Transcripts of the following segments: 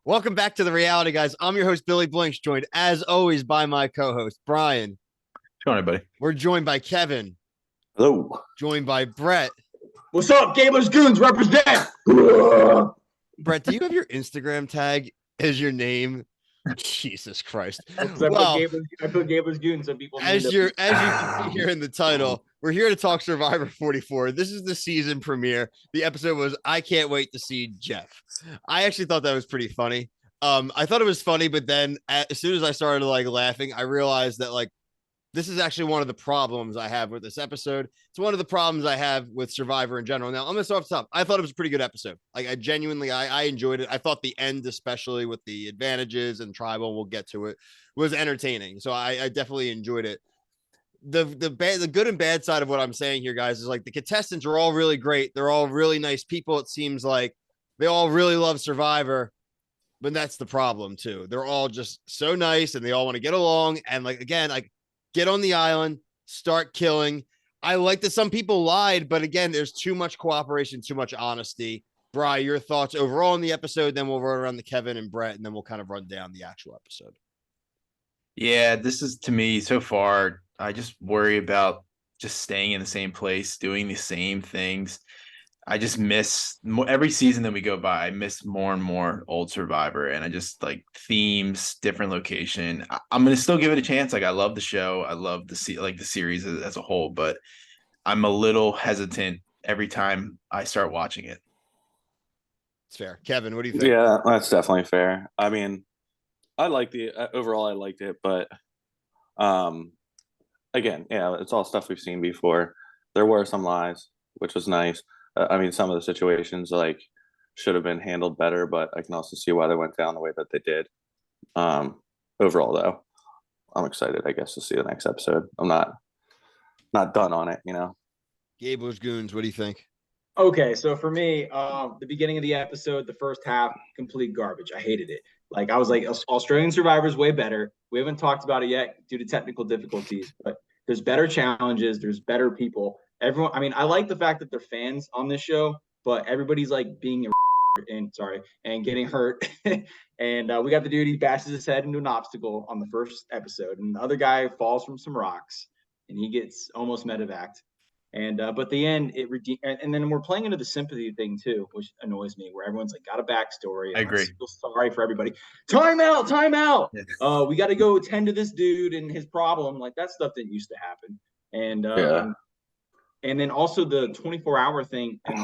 Welcome back to the Reality Guys. I'm your host, Billy Blinks, joined as always by my co-host, Brian. What's going on, buddy? We're joined by Kevin. Hello. Joined by Brett. What's up, Gamers Goons? Represent. Brett, do you have your Instagram tag as your name? Jesus Christ. Well, I put Gamers Goons so people as you can see here in the title, we're here to talk Survivor 44. This is the season premiere. The episode was I Can't Wait to See Jeff. I actually thought that was pretty funny. I thought it was funny, but then as soon as I started laughing, I realized that this is actually one of the problems I have with this episode. It's one of the problems I have with Survivor in general. Now, I'm going to start off the top. I thought it was a pretty good episode. I genuinely enjoyed it. I thought the end, especially with the advantages and tribal, we'll get to it, was entertaining. So I definitely enjoyed it. The good and bad side of what I'm saying here, guys, is the contestants are all really great. They're all really nice people. It seems like they all really love Survivor. But that's the problem, too. They're all just so nice and they all want to get along. And get on the island, start killing. I like that some people lied, but again, there's too much cooperation, too much honesty. Bri, your thoughts overall on the episode, then we'll run around to Kevin and Brett, and then we'll kind of run down the actual episode. Yeah, this is, to me, so far, I just worry about just staying in the same place, doing the same things. I just miss every season that we go by. I miss more and more old Survivor, and I just themes, different location. I'm gonna still give it a chance. I love the show. I love the series as a whole, but I'm a little hesitant every time I start watching it. It's fair. Kevin, what do you think? Yeah, that's definitely fair. I mean, I like overall. I liked it, but again, yeah, it's all stuff we've seen before. There were some lies, which was nice. I mean, some of the situations should have been handled better, but I can also see why they went down the way that they did. Overall, though, I'm excited, I guess, to see the next episode. I'm not done on it, Gabler's Goons, what do you think? Okay, so for me, the beginning of the episode, the first half, complete garbage. I hated it. I was like, Australian Survivor's way better. We haven't talked about it yet due to technical difficulties, but there's better challenges. There's better people. Everyone, I mean, I like the fact that they're fans on this show, but everybody's being and getting hurt. And we got the dude, he bashes his head into an obstacle on the first episode, and the other guy falls from some rocks, and he gets almost medevaced. And but the end, and then we're playing into the sympathy thing too, which annoys me, where everyone's got a backstory. I agree. I feel sorry for everybody. Time out. Yeah. We got to go attend to this dude and his problem. That stuff didn't used to happen. And then also the 24-hour thing in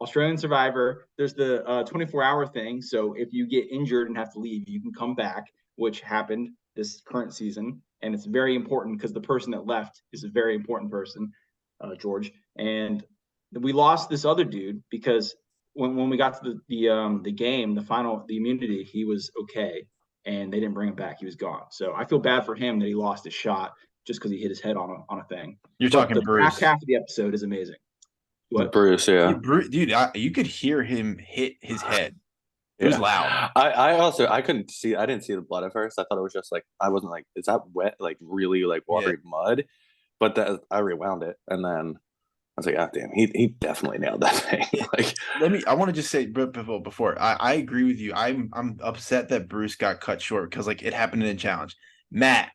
Australian Survivor, there's the 24-hour thing. So if you get injured and have to leave, you can come back, which happened this current season. And it's very important because the person that left is a very important person, George. And we lost this other dude because when we got to the game, the immunity, he was okay. And they didn't bring him back. He was gone. So I feel bad for him that he lost his shot just because he hit his head on a thing. You're talking the Bruce. back half of the episode is amazing. What? Bruce, yeah. Dude, you could hear him hit his head. It was loud. I couldn't see. I didn't see the blood at first. I thought it was just I wasn't is that wet? Really watery mud? But I rewound it, and then I was like, ah, damn, he definitely nailed that thing. I want to just say before I agree with you. I'm upset that Bruce got cut short because it happened in a challenge. Matt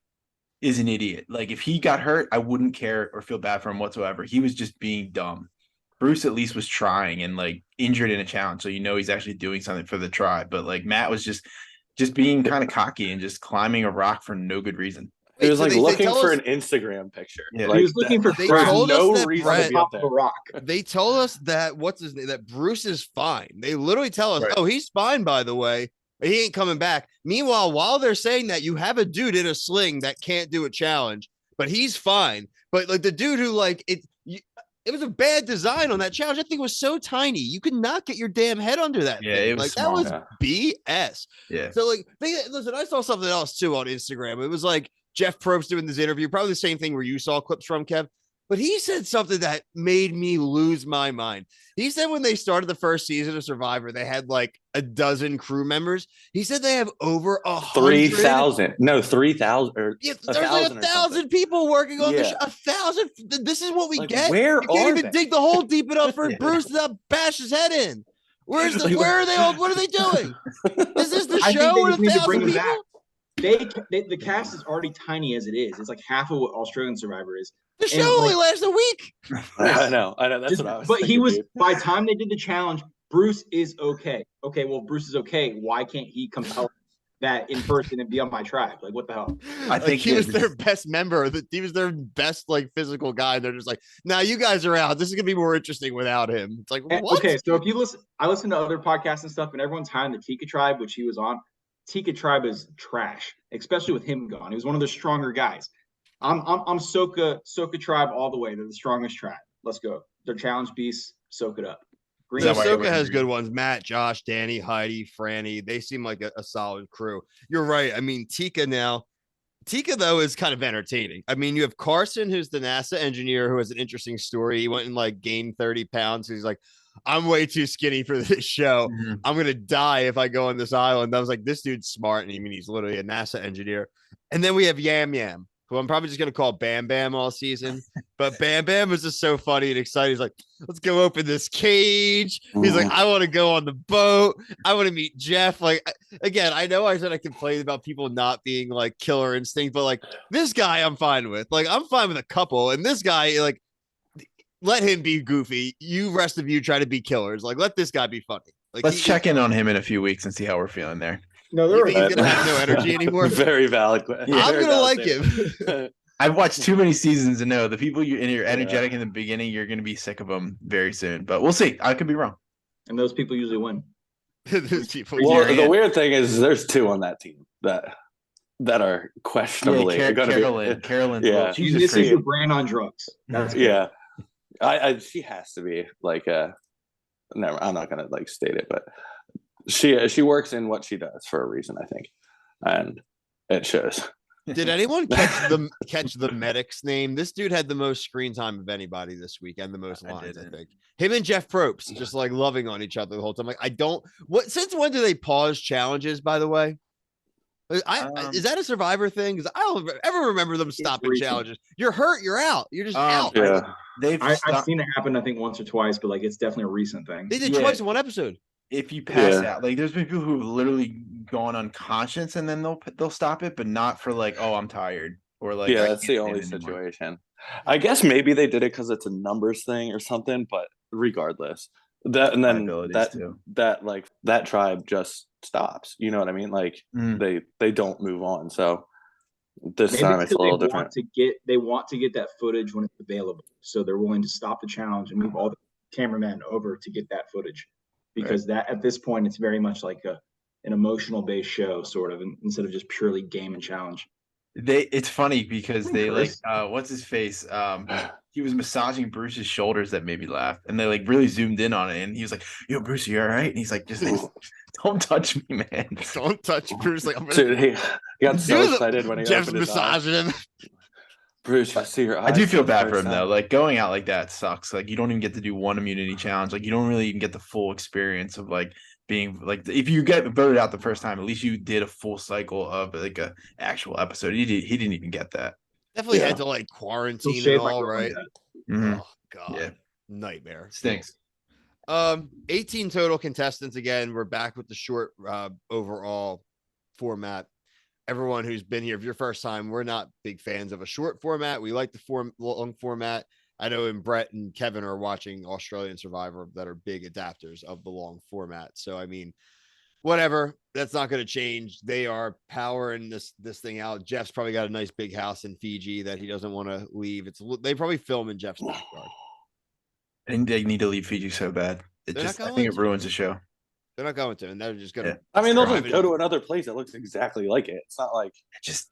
is an idiot. If he got hurt, I wouldn't care or feel bad for him whatsoever. He was just being dumb. Bruce at least was trying and injured in a challenge, so he's actually doing something for the tribe. But Matt was just being kind of cocky and just climbing a rock for no good reason. He was looking for an Instagram picture. Yeah. He was looking for no reason to be up there. Rock. They told us that that Bruce is fine. They literally tell us, right. Oh, he's fine, by the way. He ain't coming back. Meanwhile, while they're saying that, you have a dude in a sling that can't do a challenge, but he's fine. But the dude who it was a bad design on that challenge. I think it was so tiny. You could not get your damn head under that. Yeah, thing. it was that was small. BS. Yeah. So listen, I saw something else too on Instagram. It was Jeff Probst doing this interview, probably the same thing where you saw clips from, Kev. But he said something that made me lose my mind. He said when they started the first season of Survivor, they had a dozen crew members. He said they have over 3,000. No, 3,000. Yeah, there's 1,000 people working on the show. 1,000. This is what we get. Where you can't are even they? dig the hole deep enough for Bruce to not bash his head in. Where are they all? What are they doing? Is this the I think show they with just need to 1,000 bring him people? back. The cast is already tiny as it is. It's like half of what Australian Survivor is. The show And, only lasts a week. I know. That's what I was But thinking, he was, dude. by the time they did the challenge, Bruce is okay. Okay, well, Bruce is okay. Why can't he compel that in person and be on my tribe? Like, what the hell? I think he was their best member. He was their best like physical guy. They're just like, now you guys are out. This is gonna be more interesting without him. It's like, what? Okay, so if you listen, I listen to other podcasts and stuff, and everyone's high on the Tika tribe, which he was on. Tika tribe is trash, especially with him gone. He was one of the stronger guys. I'm Soka tribe all the way. They're the strongest tribe. Let's go. They're challenge beasts. Soak it up. Green No, Is that why Soka everyone has agrees? good ones. Matt, Josh, Danny, Heidi, Franny. They seem like a solid crew. You're right. I mean, Tika, though, is kind of entertaining. I mean, you have Carson, who's the NASA engineer, who has an interesting story. He went and like gained 30 pounds. He's like, I'm way too skinny for this show. Mhm. I'm gonna die if I go on this island. I was like, this dude's smart, and he's literally a NASA engineer. And then we have Yam Yam, who I'm probably just gonna call Bam Bam all season. But Bam Bam was just so funny and excited. He's like, let's go open this cage. He's like, I want to go on the boat. I want to meet Jeff. Like, again, I know I said I complained about people not being like killer instinct, but like this guy, I'm fine with. Like, I'm fine with a couple, and this guy, like, let him be goofy. You rest of you try to be killers. Like, let this guy be funny. Like, Let's check in on him in a few weeks and see how we're feeling there. No, You they're think he's gonna have no energy anymore? Very valid. I'm very gonna valid like statement. him. I've watched too many seasons to know the people you're energetic in the beginning, you're going to be sick of them very soon. But we'll see. I could be wrong. and those people usually win. These people. Well, Your the aunt. weird thing is there's two on that team that are questionably Yeah, going to be. Carolyn's Yeah. little- she's This just is crazy. your brain on drugs. That's Yeah, she has to be like a. Never, I'm not going to like state it, but she works in what she does for a reason, I think, and it shows. Did anyone catch the medic's name? This dude had the most screen time of anybody this week and the most lines, I think. Him and Jeff Probst just like loving on each other the whole time. Like, since when do they pause challenges, by the way? Is that a Survivor thing? Because I don't ever remember them stopping recent. challenges. You're hurt, you're out. You're just out. Yeah, I've seen it happen, I think, once or twice, but like it's definitely a recent thing. They did Yeah. twice in one episode. If you pass Yeah. out, like there's been people who've literally gone unconscious and then they'll stop it, but not for like, oh, I'm tired or like, yeah, I that's can't the only stand anymore. situation. I guess maybe they did it because it's a numbers thing or something, but regardless, Liabilities, too. that tribe just stops. You know what I mean? Like they don't move on. So this Maybe time it's a because little they different. want to get that footage when it's available, so they're willing to stop the challenge and move all the cameramen over to get that footage, because that at this point it's very much like an emotional based show, sort of, instead of just purely game and challenge. It's funny because they like Chris. what's his face? He was massaging Bruce's shoulders that made me laugh, and they like really zoomed in on it, and he was like, "Yo, Bruce, you all right?" And he's like, "Just don't touch me, man." Don't touch Bruce. Like, I'm gonna, Dude, he got so He was- excited when he Jeff's opened his eyes. massaging him. Bruce, I see your eyes. I do feel for the bad for first him though. time. Like going out like that sucks. Like you don't even get to do one immunity challenge. Like you don't really even get the full experience of like being like if you get voted out the first time, at least you did a full cycle of like a actual episode. He didn't even get that. Definitely Yeah. had to like quarantine and Shave my all, girl right? like Mhm. Oh god, Yeah. nightmare. Stinks. 18 total contestants. Again, we're back with the short overall format. Everyone who's been here, if your first time, we're not big fans of a short format. We like the long format. I know and Brett and Kevin are watching Australian Survivor that are big adapters of the long format. So I mean, whatever, that's not going to change. They are powering this thing out. Jeff's probably got a nice big house in Fiji that he doesn't want to leave. They probably film in Jeff's backyard. I think they need to leave Fiji so bad. They're not I going think it to. ruins the show. They're not going to, and they're just going to. I mean, they'll drive just go it. to another place that looks exactly like it. It's not like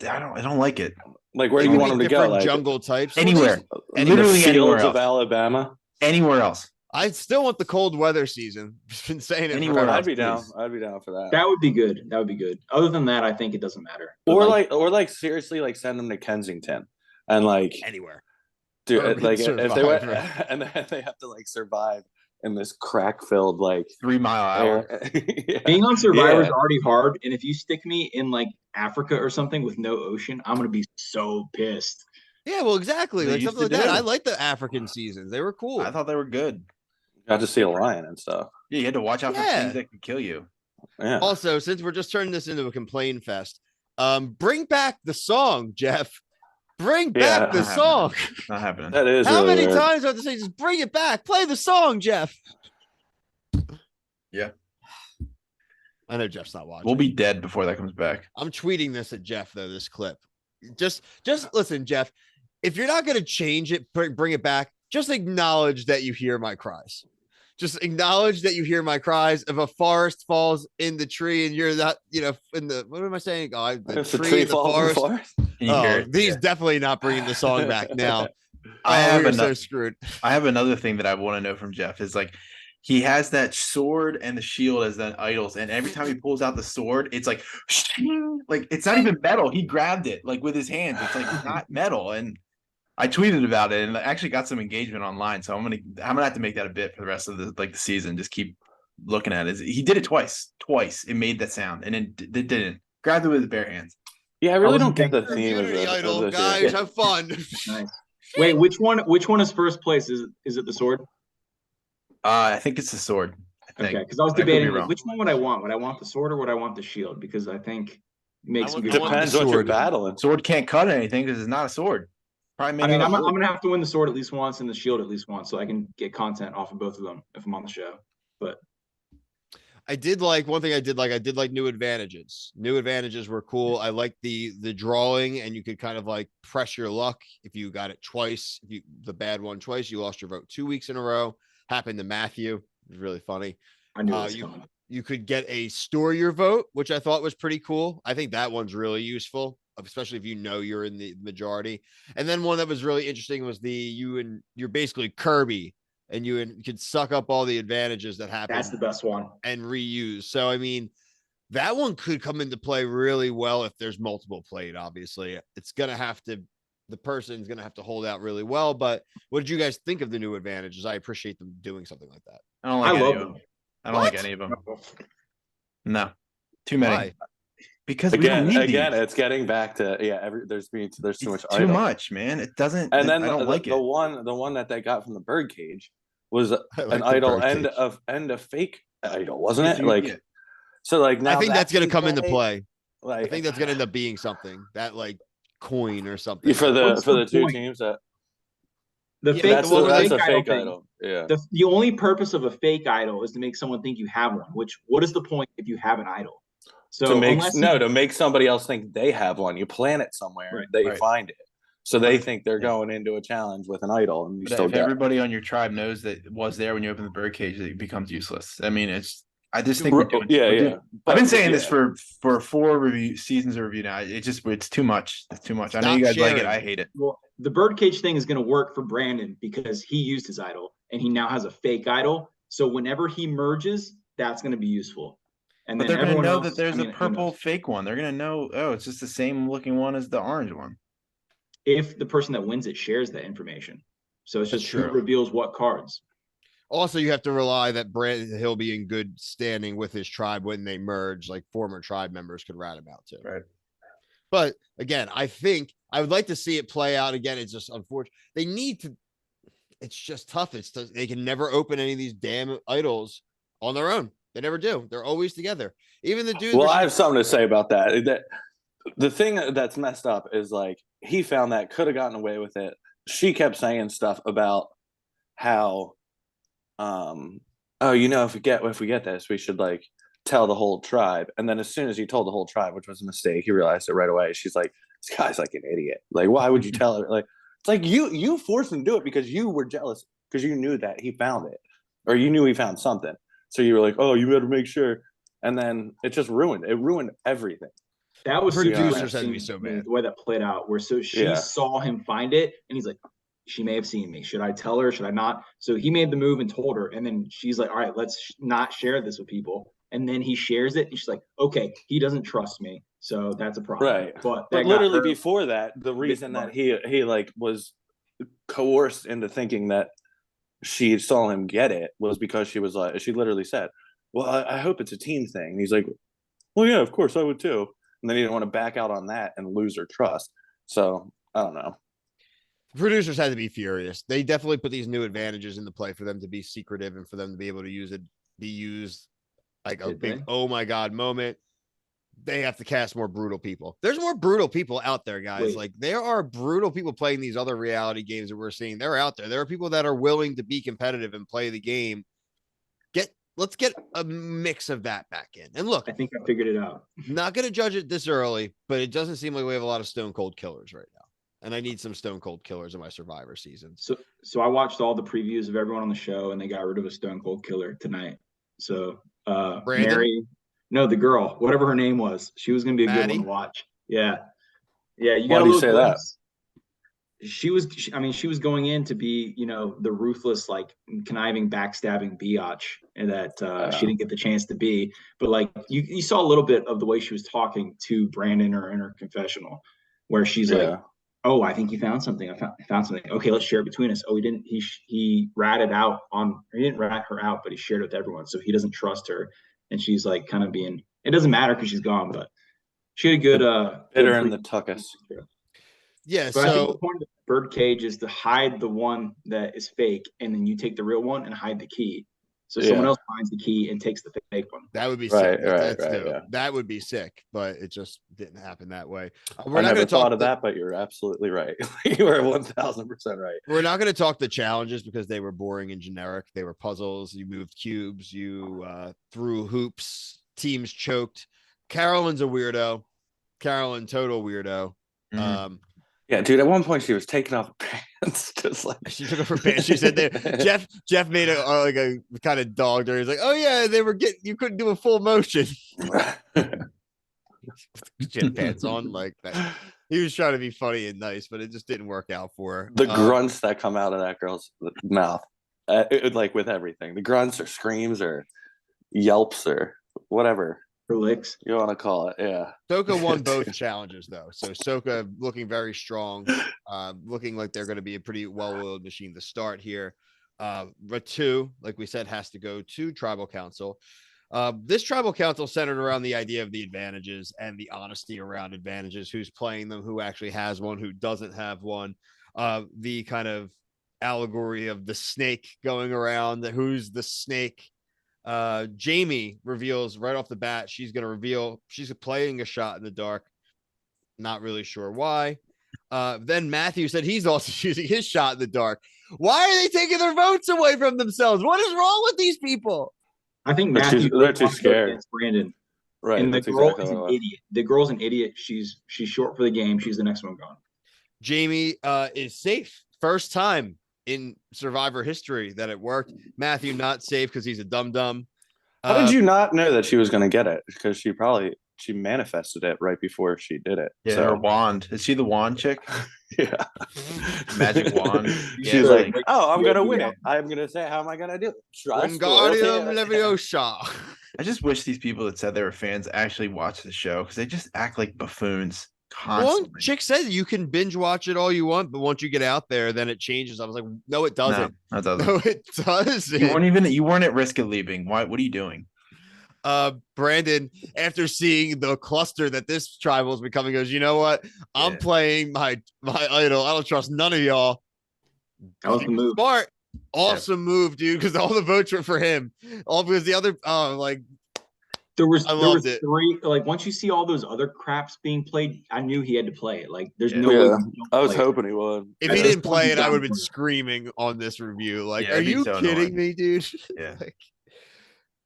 I don't like it. where do They you could want be them to go? different Like jungle types. Anywhere. in Literally the anywhere fields of else. Alabama. Anywhere else. I still want the cold weather season. Just been saying it. Anywhere forever. else. I'd be down. please. I'd be down for that. That would be good. That would be good. Other than that, I think it doesn't matter. But Or like seriously, like send them to Kensington and like Anywhere. do Urban like if they went Survivor. and then they have to like survive in this crack filled like 3 mile hour. yeah. being on Survivor is Yeah. already hard, and if you stick me in like Africa or something with no ocean, I'm gonna be so pissed. Yeah, well, exactly. They Like used something like to that. do. I like the African seasons. They were cool. I thought they were good. Got to see a lion and stuff. Yeah, you had to watch out for Yeah. things that could kill you. Yeah. Also, since we're just turning this into a complain fest, bring back the song, Jeff. Bring back the Not song. Not happening. That is How really many weird. times do I have to say, just bring it back? Play the song, Jeff. Yeah. I know Jeff's not watching. We'll be dead before that comes back. I'm tweeting this at Jeff, though, this clip. Just listen, Jeff. If you're not going to change it, bring it back, just acknowledge that you hear my cries. Just acknowledge that you hear my cries. If a forest falls in the tree and you're not, in the, what am I saying? Oh, the If the tree tree in the falls in the forest. forest. You hear it? He's definitely not bringing the song back now. I have we are so screwed. I have another thing that I want to know from Jeff is like, he has that sword and the shield as the idols, and every time he pulls out the sword, it's like, like it's not even metal. He grabbed it like with his hands. It's like not metal, and I tweeted about it and actually got some engagement online. So I'm gonna have to make that a bit for the rest of the season. Just keep looking at it. He did it twice. It made that sound, and it didn't. Grabbed it with his bare hands. Yeah, I really don't get the theme of Community this. idol, guys, have fun. Nice. Wait, which one is first place? Is it the sword? I think it's the sword. Okay, because I was could be debating wrong. which one would I want? Would I want the sword or would I want the shield? Because I think it makes some would good want Depends the what you're sword. battling. Sword can't cut anything because it's not a sword. Probably I mean, I'm wood. gonna have to win the sword at least once and the shield at least once, so I can get content off of both of them if I'm on the show. But I did like one thing. I did like new advantages. New advantages were cool. I like the drawing, and you could kind of like press your luck if you got it twice. If you the bad one twice, you lost your vote 2 weeks in a row. Happened to Matthew. It was really funny. I knew it was coming. You could get a store your vote, which I thought was pretty cool. I think that one's really useful, especially if you know you're in the majority. And then one that was really interesting was you're basically Kirby, and you could suck up all the advantages that happen. That's the best one. And reuse. So I mean, that one could come into play really well if there's multiple played. Obviously, the person's gonna have to hold out really well. But what did you guys think of the new advantages? I appreciate them doing something like that. I don't like I any love of them. them. I don't like any of them. No, too many. Why? Because we don't need Again, these. it's getting back to there's too It's much too idol. much, man. It doesn't. And then I don't like it. the one that they got from the birdcage was like an the idol birdcage. and a fake idol, wasn't it? Yeah, Like yeah. so, like now I think that's gonna in come into play. play. Like I think that's gonna end up being something that like coin or something for the What's the two point? teams that The Yeah, fake, that's well, the that's fake a fake thing, idol. Yeah. The only purpose of a fake idol is to make someone think you have one. Which what is the point if you have an idol? So to make somebody else think they have one. You plant it somewhere, Right, they right. find it, so they Right. think they're Yeah. going into a challenge with an idol, and you But still if get it. everybody on your tribe knows that it was there when you open the birdcage, it becomes useless. I mean, I just think we're doing. Yeah, we're yeah. doing- I've been saying this yeah. for 4 seasons of review now. It's too much. It's too much. I know you Stop guys like it. sharing. I hate it. Well, the birdcage thing is going to work for Brandon because he used his idol and he now has a fake idol. So whenever he merges, that's going to be useful. And But then they're going to everyone know else, that there's I mean, a who purple knows? fake one. They're going to know, oh, it's just the same looking one as the orange one. If the person that wins it shares that information. So it's That's just who true. reveals what cards. Also, you have to rely that he'll be in good standing with his tribe when they merge. Like former tribe members could rat him out too. Right. But again, I think I would like to see it play out again. It's just unfortunate. They need to. It's just tough. They can never open any of these damn idols on their own. They never do. They're always together. Even the dude. Well, I have something to say about that. The thing that's messed up is like he found that could have gotten away with it. She kept saying stuff about how, if we get this, we should like tell the whole tribe. And then as soon as he told the whole tribe, which was a mistake, he realized it right away. She's like, this guy's like an idiot. Like, why would you tell her? Like, it's like you forced him to do it because you were jealous because you knew that he found it, or you knew he found something. So you were like, oh, you better make sure. And then it just ruined everything. That was Producers had to be so bad. the way that played out. Where she saw him find it, and he's like, "She may have seen me. Should I tell her? Should I not?" So he made the move and told her, and then she's like, "All right, let's not share this with people." And then he shares it, and she's like, "Okay, he doesn't trust me, so that's a problem." Right. But literally before that, the reason that he like was coerced into thinking that she saw him get it was because she was like, she literally said, well, I hope it's a team thing. And he's like, well, yeah, of course I would too. And then he didn't want to back out on that and lose her trust. So I don't know. Producers had to be furious. They definitely put these new advantages into play for them to be secretive and for them to be able to use it be used like a Did big they? oh my god moment. They have to cast more brutal people. There's more brutal people out there, guys. Wait. Like there are brutal people playing these other reality games that we're seeing. They're out there. There are people that are willing to be competitive and play the game. Let's get a mix of that back in. And look, I think I figured it out. not going to judge it this early, but it doesn't seem like we have a lot of stone cold killers right now. And I need some stone cold killers in my Survivor seasons. So I watched all the previews of everyone on the show, and they got rid of a stone cold killer tonight. So Brandon? Mary, no, the girl, whatever her name was, she was going to be a good Maddie? one to watch. Yeah, you Why got do a you little say that? glimpse. She was going in to be, the ruthless, like conniving, backstabbing biatch that she didn't get the chance to be. But like you saw a little bit of the way she was talking to Brandon or in her confessional, where she's like, "Oh, I think you found something. I found something. Okay, let's share it between us." Oh, he didn't. He ratted out on. He didn't rat her out, but he shared it with everyone, so he doesn't trust her. And she's like, kind of being. It doesn't matter because she's gone, but she had a good. Bitter in the tuckus. Yeah. But I think the So point of the bird cage is to hide the one that is fake, and then you take the real one and hide the key. So someone else finds the key and takes the fake one. that would be Right, sick. right, That's right, dope. yeah. That would be sick, but it just didn't happen that way. I never thought of that, but you're absolutely right. You are 1,000% right. We're not going to talk the challenges because they were boring and generic. They were puzzles. You moved cubes. You threw hoops. Teams choked. Carolyn's a weirdo. Carolyn, total weirdo. Yeah, dude. At one point, she was taking off her pants, just like She took off her pants. She said that Jeff made a kind of dogged her. He's like, "Oh yeah, they were getting. You couldn't do a full motion." She had pants on like that. He was trying to be funny and nice, but it just didn't work out for her. The grunts that come out of that girl's mouth, like with everything, the grunts or screams or yelps or whatever Her licks. you want to call it. Yeah. Soka won both challenges though. So Soka looking very strong, looking like they're going to be a pretty well-oiled machine to start here. Ratu, like we said, has to go to Tribal Council. This Tribal Council centered around the idea of the advantages and the honesty around advantages, who's playing them, who actually has one, who doesn't have one. The kind of allegory of the snake going around, who's the snake. Jamie reveals right off the bat she's going to reveal she's playing a shot in the dark. Not really sure why. Then Matthew said he's also using his shot in the dark. Why are they taking their votes away from themselves? What is wrong with these people? I think They're too scared. Brandon. Right. And the That's girl exactly is an what it was. idiot. The girl's an idiot. She's short for the game. She's the next one gone. Jamie is safe. First time in Survivor history that it worked. Matthew not safe because he's a dum-dum. How did you not know that she was going to get it? Because she manifested it right before she did it. Yeah, so. her wand. Is she the wand chick? Yeah. Magic wand. She's Yeah, like, like- oh, I'm going to win it. I'm going to say, how am I going to do it? Trust. Wingardium loyalty. Leviosa. I just wish these people that said they were fans actually watch the show because they just act like buffoons constantly. One chick said you can binge watch it all you want, but once you get out there, then it changes. I was like, no, it doesn't. No, that doesn't. No, it doesn't. You weren't at risk of leaving. What are you doing? Brandon, after seeing the cluster that this tribal is becoming, goes, you know what? I'm playing my idol. I don't trust none of y'all. That was the move. Smart. Awesome move, dude, because all the votes were for him. All because the other There was loved it. three. Like once you see all those other craps being played, I knew he had to play it. Like there's no way. Yeah. you don't I was play it. hoping he would. if At he this didn't point, play he's it, I down would have been for it. screaming on this review. Like, Yeah, are it'd be you so kidding annoying. me, dude? Yeah.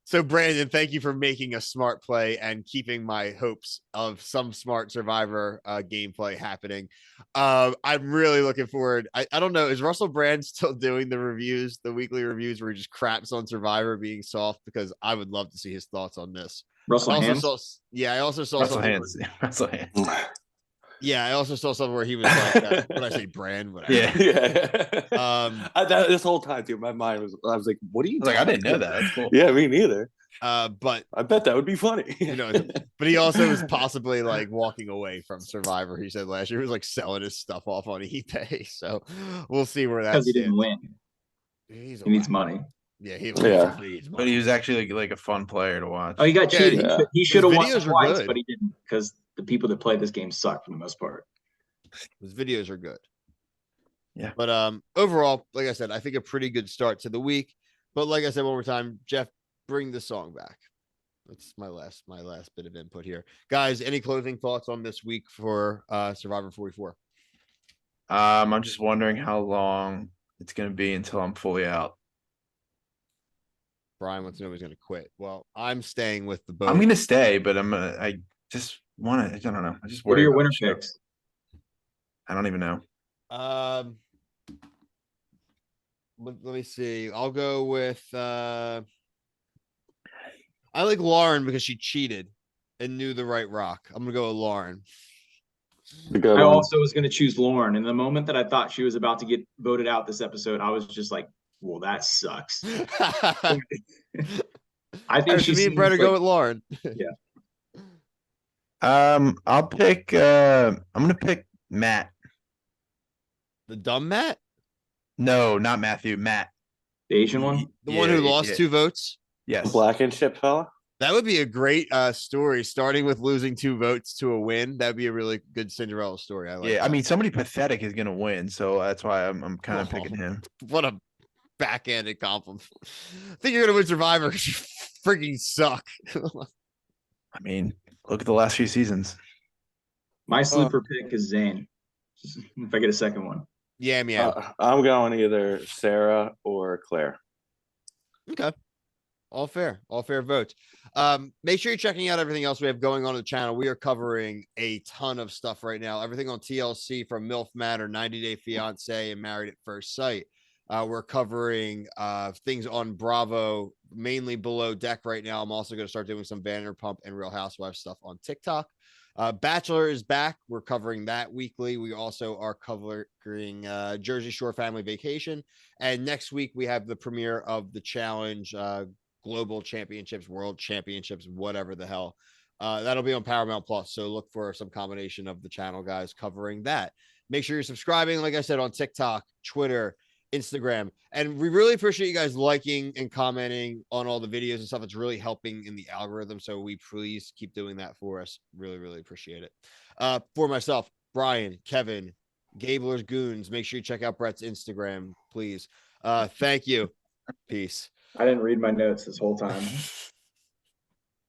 So, Brandon, thank you for making a smart play and keeping my hopes of some smart Survivor gameplay happening. I'm really looking forward. I don't know. Is Russell Brand still doing the reviews, the weekly reviews where he just craps on Survivor being soft? Because I would love to see his thoughts on this. Russell I also Hands. saw, I also saw Russell something. Hands. Russell Hands. Yeah, I also saw something where he was like, when I say Brand, whatever. Yeah. Yeah. This whole time, dude, my mind was. I was like, "What are you?" I was like, I talking didn't know about? that. That's cool. Yeah, me neither. But I bet that would be funny. you know, but he also was possibly like walking away from Survivor. He said last year he was like selling his stuff off on eBay. So we'll see where that Because he didn't stands. win. He's a He needs whack. money. Yeah, he Yeah. needs But money. he was actually like a fun player to watch. Oh, he got Yeah, cheated. yeah. He should have won videos are twice, good. but he didn't because the people that play this game suck for the most part. His videos are good. Yeah. But overall, like I said, I think a pretty good start to the week. But like I said one more time, Jeff, bring the song back. That's my last bit of input here. Guys, any closing thoughts on this week for Survivor 44? I'm just wondering how long it's gonna be until I'm fully out. Brian wants to know if he's going to quit. Well, I'm staying with the boat. I'm gonna stay, but I just want to. I don't know. I just What are worry your about winner the show. picks? I don't even know. Let me see. I'll go with I like Lauren because she cheated and knew the right rock. I'm gonna go with Lauren. The good I one. also was going to choose Lauren. And the moment that I thought she was about to get voted out this episode, I was just like, well, that sucks. I think So she me and Brett seems go like, with Lauren. I'll pick. I'm gonna pick Matt. The dumb Matt? No, not Matthew. Matt. the Asian one. The one who lost 2 votes? The Yes. black and ship fella. That would be a great story, starting with losing 2 votes to a win. That'd be a really good Cinderella story. I like Yeah, that. I mean, somebody pathetic is gonna win, so that's why I'm kind of picking him. What a backhanded compliment. I think you're gonna win Survivor because you freaking suck. I mean, look at the last few seasons. My sleeper pick is Zayn. If I get a second one. Yeah, meow. I'm going either Sarah or Claire. Okay. All fair votes. Make sure you're checking out everything else we have going on the channel. We are covering a ton of stuff right now. Everything on TLC from MILF Matter, 90 Day Fiance, and Married at First Sight. We're covering things on Bravo, mainly Below Deck right now. I'm also going to start doing some Vanderpump and Real Housewives stuff on TikTok. Bachelor is back. We're covering that weekly. We also are covering Jersey Shore Family Vacation. And next week, we have the premiere of the challenge, Global Championships, World Championships, whatever the hell. That'll be on Paramount Plus. So look for some combination of the channel guys covering that. Make sure you're subscribing, like I said, on TikTok, Twitter, Instagram. And we really appreciate you guys liking and commenting on all the videos and stuff. It's really helping in the algorithm. So we please keep doing that for us. Really, really appreciate it. For myself, Brian, Kevin, Gabler's Goons, make sure you check out Brett's Instagram, please. Thank you. Peace. I didn't read my notes this whole time.